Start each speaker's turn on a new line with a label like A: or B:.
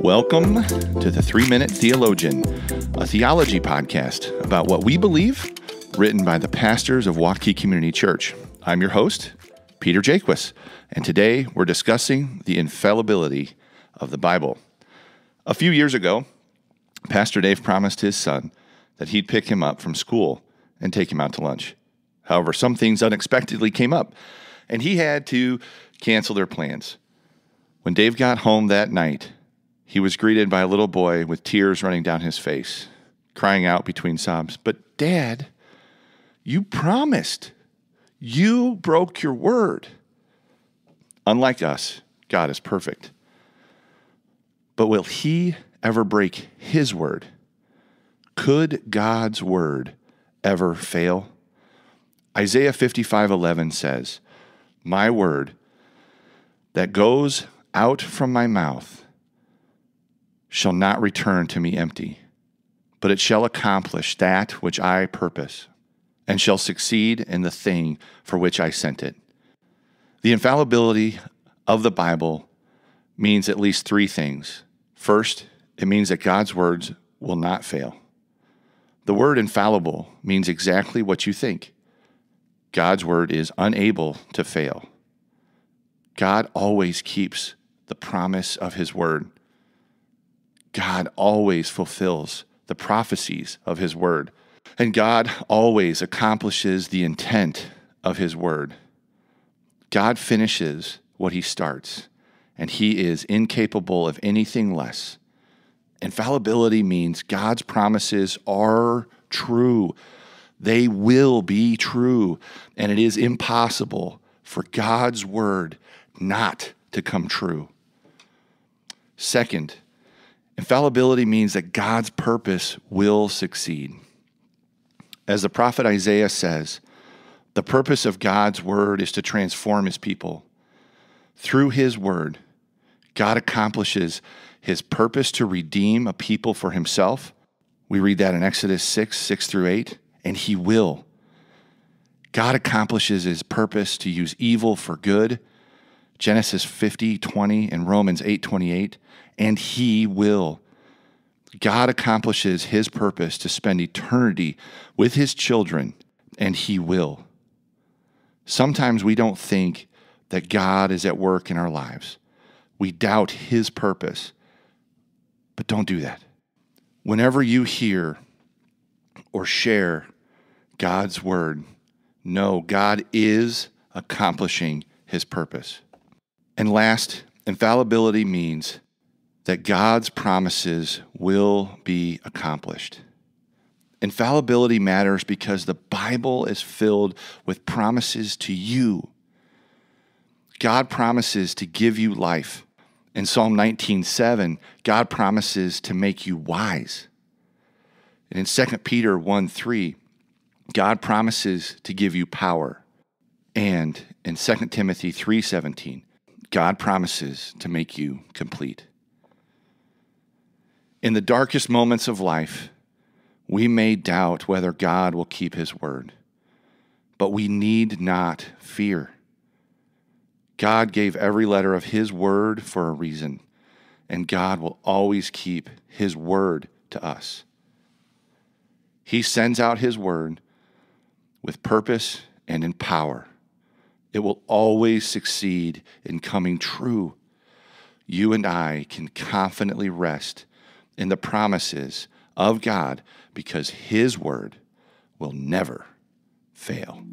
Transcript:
A: Welcome to the 3 Minute Theologian, a theology podcast about what we believe, written by the pastors of Waukee Community Church. I'm your host, Peter Jaques, and today we're discussing the infallibility of the Bible. A few years ago, Pastor Dave promised his son that he'd pick him up from school and take him out to lunch. However, some things unexpectedly came up, and he had to cancel their plans. When Dave got home that night, he was greeted by a little boy with tears running down his face, crying out between sobs, "But Dad, you promised. You broke your word." Unlike us, God is perfect. But will he ever break his word? Could God's word ever fail? Isaiah 55:11 says, "My word that goes out from my mouth shall not return to me empty, but it shall accomplish that which I purpose, and shall succeed in the thing for which I sent it." The infallibility of the Bible means at least three things. First, it means that God's words will not fail. The word infallible means exactly what you think. God's word is unable to fail. God always keeps the promise of his word. God always fulfills the prophecies of his word. And God always accomplishes the intent of his word. God finishes what he starts, and he is incapable of anything less. Infallibility means God's promises are true. They will be true, and it is impossible for God's word not to come true. Second, infallibility means that God's purpose will succeed. As the prophet Isaiah says, the purpose of God's word is to transform his people. Through his word, God accomplishes his purpose to redeem a people for himself. We read that in Exodus 6:6-8, and he will. God accomplishes his purpose to use evil for good, Genesis 50:20 and Romans 8:28, and he will. God accomplishes his purpose to spend eternity with his children, and he will. Sometimes we don't think that God is at work in our lives. We doubt his purpose, but don't do that. Whenever you hear or share God's word, know God is accomplishing his purpose. And last, infallibility means that God's promises will be accomplished. Infallibility matters because the Bible is filled with promises to you. God promises to give you life. In Psalm 19:7, God promises to make you wise. And in 2 Peter 1:3, God promises to give you power. And in 2 Timothy 3:17, God promises to make you complete. In the darkest moments of life, we may doubt whether God will keep his word, but we need not fear. God gave every letter of his word for a reason, and God will always keep his word to us. He sends out his word with purpose and in power. It will always succeed in coming true. You and I can confidently rest in the promises of God because his word will never fail.